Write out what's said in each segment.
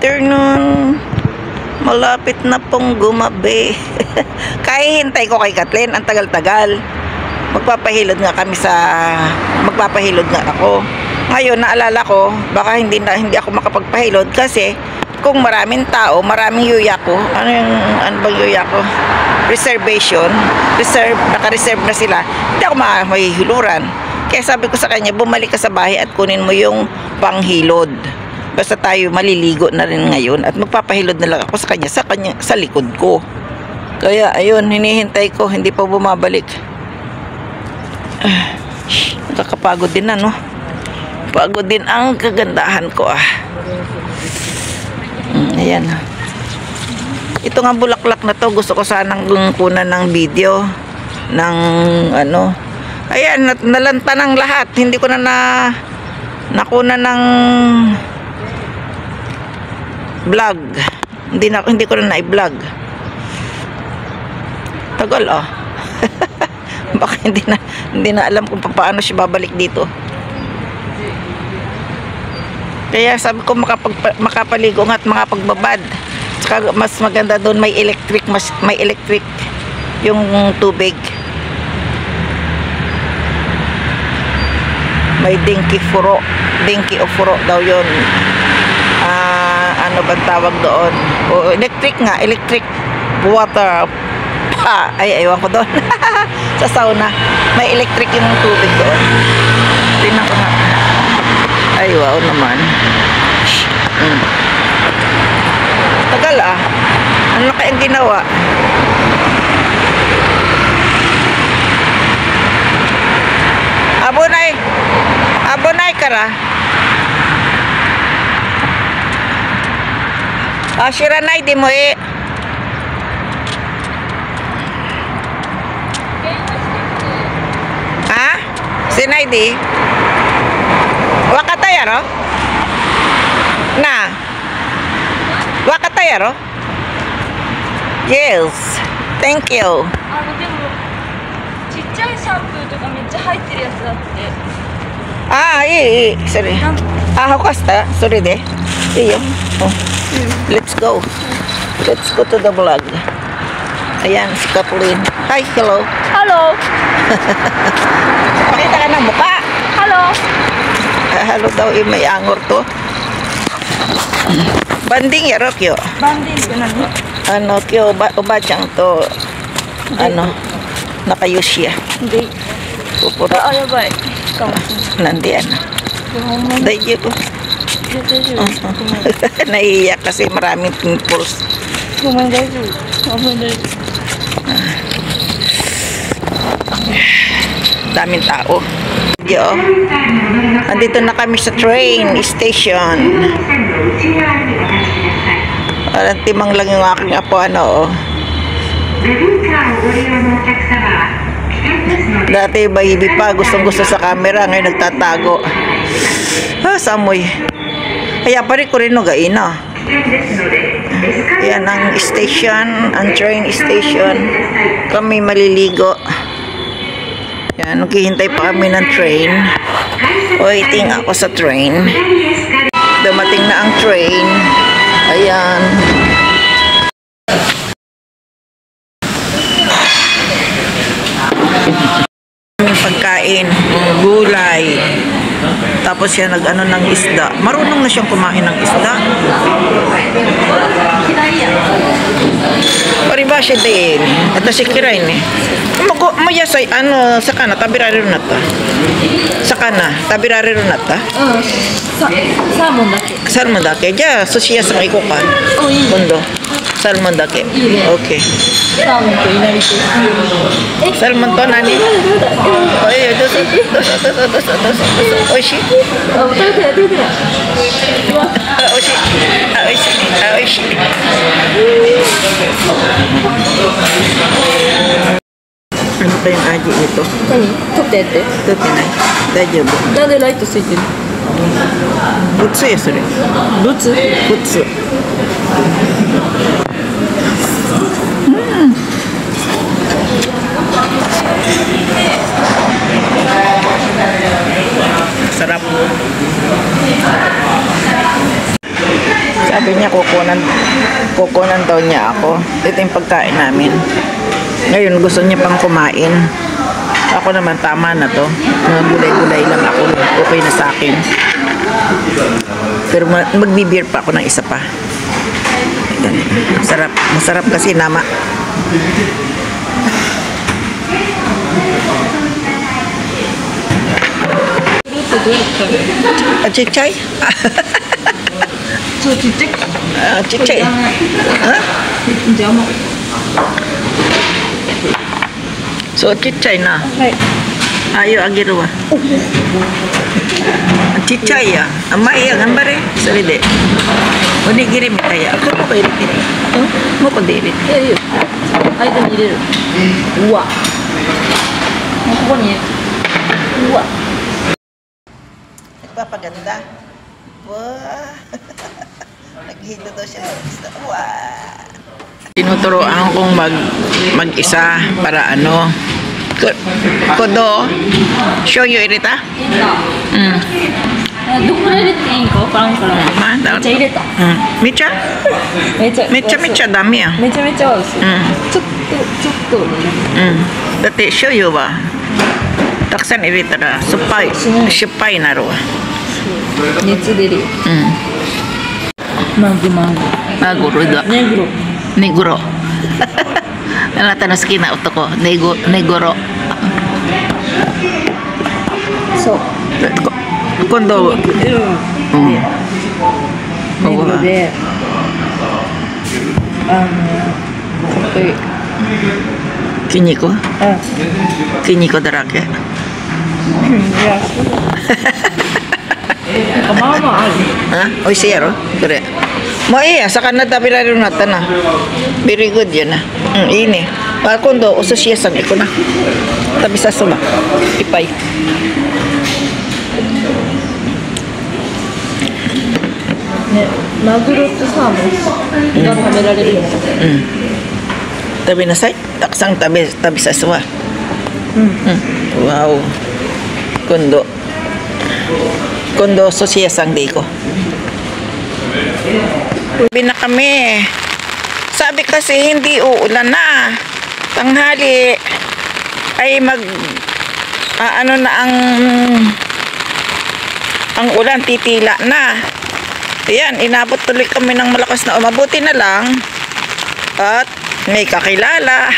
afternoon. Malapit na pong gumabi. Kaya hintay ko kay Kathleen, ang tagal-tagal. Magpapahilod nga ako. Ngayon naalala ko, baka hindi ako makapagpahilod kasi kung maraming tao, maraming yuya ko. Ano bang yuya ko? Reservation. Naka-reserve na sila. Hindi ako mahihiluran. Kaya sabi ko sa kanya, bumalik ka sa bahay at kunin mo yung panghilod. Basta tayo maliligo na rin ngayon at magpapahilod na lang ako sa kanya sa likod ko. Kaya ayun, hinihintay ko, hindi pa bumabalik. Nakakapagod din ano. Pagod din ang kagandahan ko Ayan. Ito nga bulaklak na to, gusto ko sanang kunan ng video ng ano. Ayan, nalanta ng lahat. Hindi ko na nakuna ng vlog. Hindi ko na i-vlog. Tagal Baka hindi na alam kung paano siya babalik dito. Kaya sabi ko makapaligo at makapagbabad. Saka mas maganda doon may electric yung tubig. May dinky o furo daw yun. Ano ba tawag doon? Electric water. Aywan ko doon. Sa sauna may electric yung tubig doon. Tingnan ko nga. Ay wow naman. Tagal ano kayang ginawa? Abonay kara. Shiranay di mo Sinay di? Wakata yaro? Na? Wakata yaro? Yes. Thank you. でもちっちゃいシャンプーとかめっちゃ入ってるやつだって。いい。それ。ほかした？それで。いいよ。Let's go. Let's go to the vlog. Ayan, si Kathleen. Hi, hello. Hello. Pakita ka ng mukha. Hello. Hello daw, may angor to. Banding yaro, kyo. Bandingって何？Kyo, obachang to. Nakayushi ya. Hindi. Pupuro. やばい。かもしれない。Nandi Daiji ko. 大丈夫。 Naiiyak kasi maraming pimples. ごめん大丈夫。ごめん大丈夫。 Daming tao. Andito na kami sa train station. Parang timang lang yung aking apo Dati baby pa, gustong-gusto sa camera, ngayon nagtatago. Samoy. Kaya pari ko rin gaina. Yan ang station, ang train station. Kami maliligo. Yan, naghihintay pa kami ng train. Waiting ako sa train. Dumating na ang train. Ayan. Pagkain, gulay. Tapos siya nag-ano ng isda. Marunong na siyang kumain ng isda. Pariba siya din. Ito si Kirain Mayasay, sakana, tabirari runata. Sakana, tabirari runata. Salmon dake. Salmon dake. Ja, sushi sa iko ka. Bundo. Salmon dake. Okay. Salmon to inari to. Salmon to nani? Oishi? Oishi. Ano pa yung aji nito? Totete. Totenai. Daijoubu. Dade light ついてる。Butsu ya, sore. Butsu? Butsu. Sarap. Sabi Sabi niya, kukunan daw niya ako. Ito yung pagkain namin. Ngayon, gusto niya pang kumain. Ako naman, tama na to. Mga gulay-gulay lang ako. Okay na sa akin. Pero magbibir pa ako ng isa pa. Ayan. Masarap. Masarap kasi nama. Chichay? Chichay? So, chichay na. Ayo, agiru wa. Chichay ya. Amai ya, gambare. Sorry de. Onigiri mitai ya. Ako mo ko irit. Mo ko de irit. 間に入れるうわもうここにうわ Nagpapaganda. Wow. Naghilo daw siya. Wow. Tinuturoan kong mag-isa para ano. Kodo. Show you irita? どこで入れていいんかわからんからめっ Ma, ちゃ入れた Micha? めちゃ Micha dami ah. めちゃめちゃ合うしちょっと Dati show you ba? Taksan irita na. Supay na ro. 熱出るよマグ Maguro da. ネグロ Neguro. Nalata no skin na otoko. Neguro. そう Kondo. ネグロでかっこいい Kiniko? Kiniko darake. いやそうまあまあある Ha? Oy siya ro? Kure. Mo iya sa Canada bilaro nata na. Very good yun na. Ini. Pa kondo uso siya sang iko na. Tabi sa suma. Ipay.ねマグロとサーモンが食べられるよ Tabi na say. Taksang tabi sa suma. Wow. Kondo so siya sang di ko. Uwi na kami. Sabi kasi hindi uulan na. Tanghali ay ano na ang ulan titila na. Ayan, inabot tuloy kami ng malakas na umabuti na lang. At may kakilala.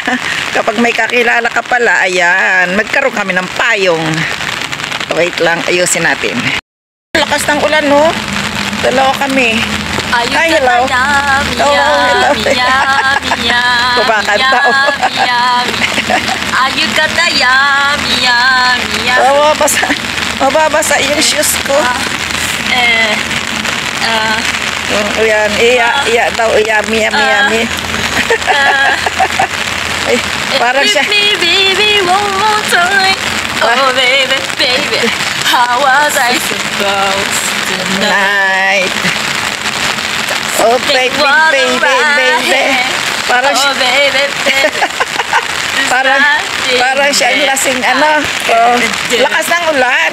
Kapag may kakilala ka pala, ayan, magkaroon kami ng payong. Wait lang, ayusin natin. Lakas ng ulan, no? Dalawa kami. Ay, hello. Hello. Kumakanta, oh. Ayukata yami yami Mababasa yung shoes ko. Ayan, iya daw, yami. Ay, parang siya. Baby, one more time. Oh, baby, how was I supposed to know? Night. Oh, baby. Parang Oh, baby. parang siya yung lasing ano. Oh, lakas ng ulan.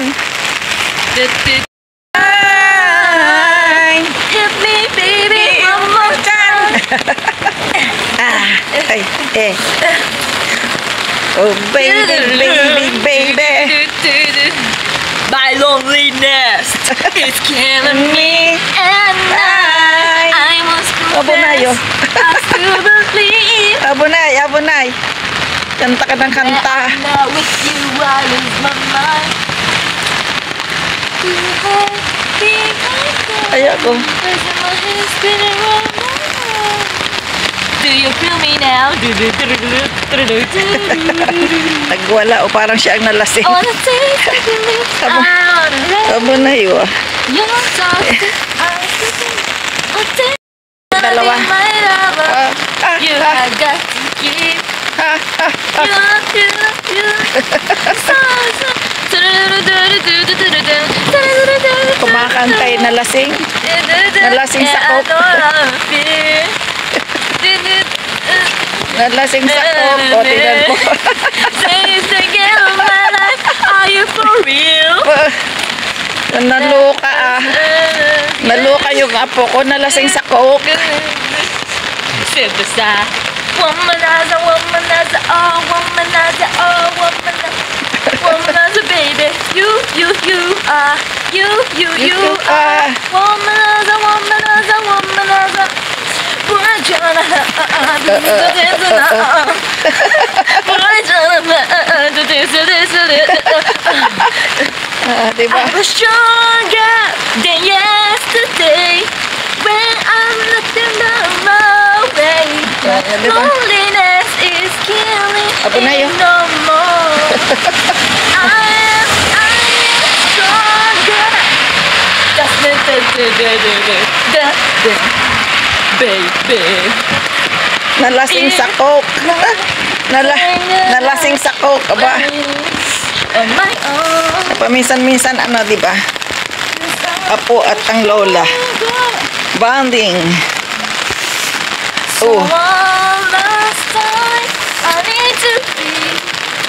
Hit me, baby, one more time. Oh, baby. My loneliness is killing me, and I must Abonayo. confess, I still believe. Abunay. Kanta ka ng kanta. Now with you, I lose my mind. Ayoko. Do you feel me now? Nagwala o parang siya ang nalasing. All the things I can live, I wanna rest. Abonayo. You're soft, I'm thinking, Dalawa. my lover. You have got to keep. Kumakantay na lasing. Nalasing sa coke. Nalasing sa coke. O, tingnan ko. Are you for real? Naluka ah. Naluka yung apo ko nalasing sa coke. Superstar. Womanizer, womanizer, oh, womanizer, oh, womanizer. Womanizer, baby. You are. You are. Womanizer, womanizer, womanizer. We're tryna do this now. We're tryna do this. Diba? I was stronger than yesterday when I'm looking my way. Diba? Loneliness is killing Abo na me yun. no more. I am stronger. Just baby. Nalasing sa coke. Nalasing sa coke. Aba, On my own. paminsan-minsan ano, diba? Apo at ang lola. Bonding. So Oh. one last time, I need to be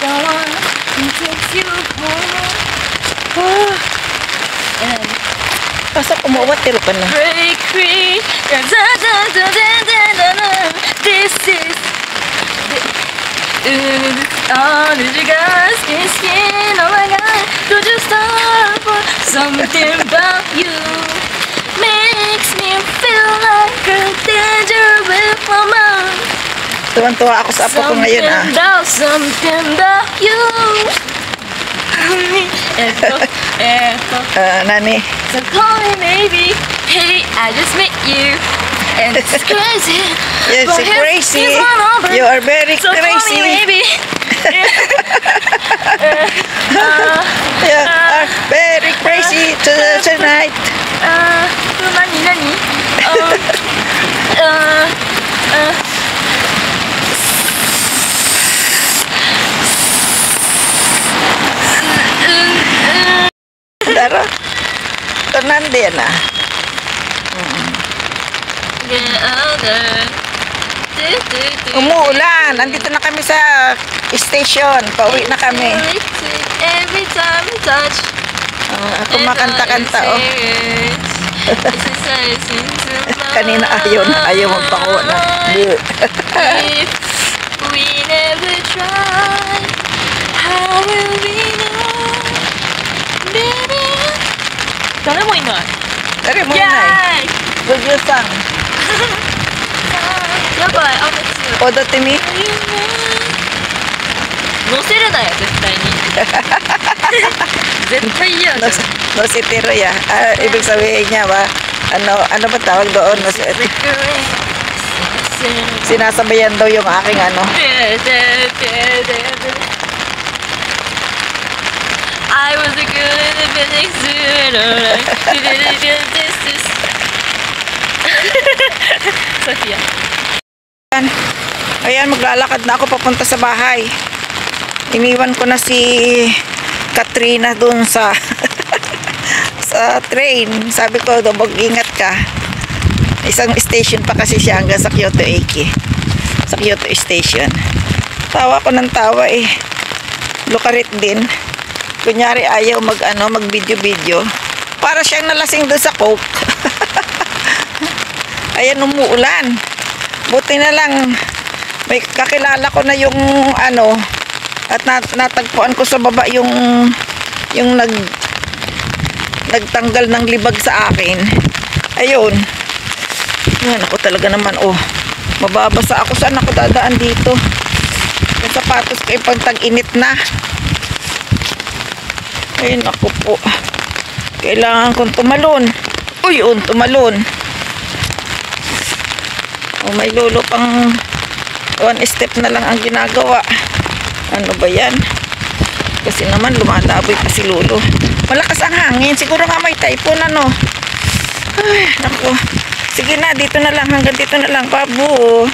the one who takes you home. And Pasok umuwatir ka na. break free. This is all that you got, skin, oh my God. Could you stop for something about you? Makes me feel like a dangerous woman. Tuwan-tuwa ako sa apo ko ngayon, ah. Something about you. Echo, echo. Nani, So call me maybe. Hey, I just met you. And it's crazy. yes, But crazy. here's my number. You are very So call me crazy. maybe. You are very crazy tonight.何Daro. Tanan din, ah. Umuulan. Andito na kami sa station. Pauwi na kami. Every time we touch. Ako makanta-kanta, oh. Kanina ayaw magpakuha na. If we never try, how will we know? Baby. 誰もいない。 Dari mo na eh. Yay! Good you sang. やばい、雨強い。 Odo timi. 乗せるなよ、絶対に。絶対嫌だ。 No si Tiroy, ah. Ibig sabihin niya ba? Ano ba tawag doon? Sinasabayan daw yung aking ano. I was a girl in the building soon. Sophia. Ayan, maglalakad na ako papunta sa bahay. Iniwan ko na si Katrina dun sa sa train. Sabi ko, mag-ingat ka. Isang station pa kasi siya hanggang sa Kyoto Eki. Sa Kyoto Station. Tawa ko ng tawa eh. Lukarit din. Kunyari ayaw mag video. Para siyang nalasing doon sa coke. Ayan, umuulan. Buti na lang may kakilala ko na yung at natagpuan ko sa baba yung nagtanggal ng libag sa akin. Ayun. Yan ako talaga naman, oh. Mababasa ako. Saan ako dadaan dito? Yung sapatos ko pag tag-init na. Ayun ako po. Kailangan kong tumalon. Uy, tumalon. Oh, may lolo pang one step na lang ang ginagawa. Ano ba yan? Kasi naman lumalaboy pa si lolo. Malakas ang hangin. Siguro nga may typhoon, ano. Ay, naku. Sige na, dito na lang. Hanggang dito na lang, babu.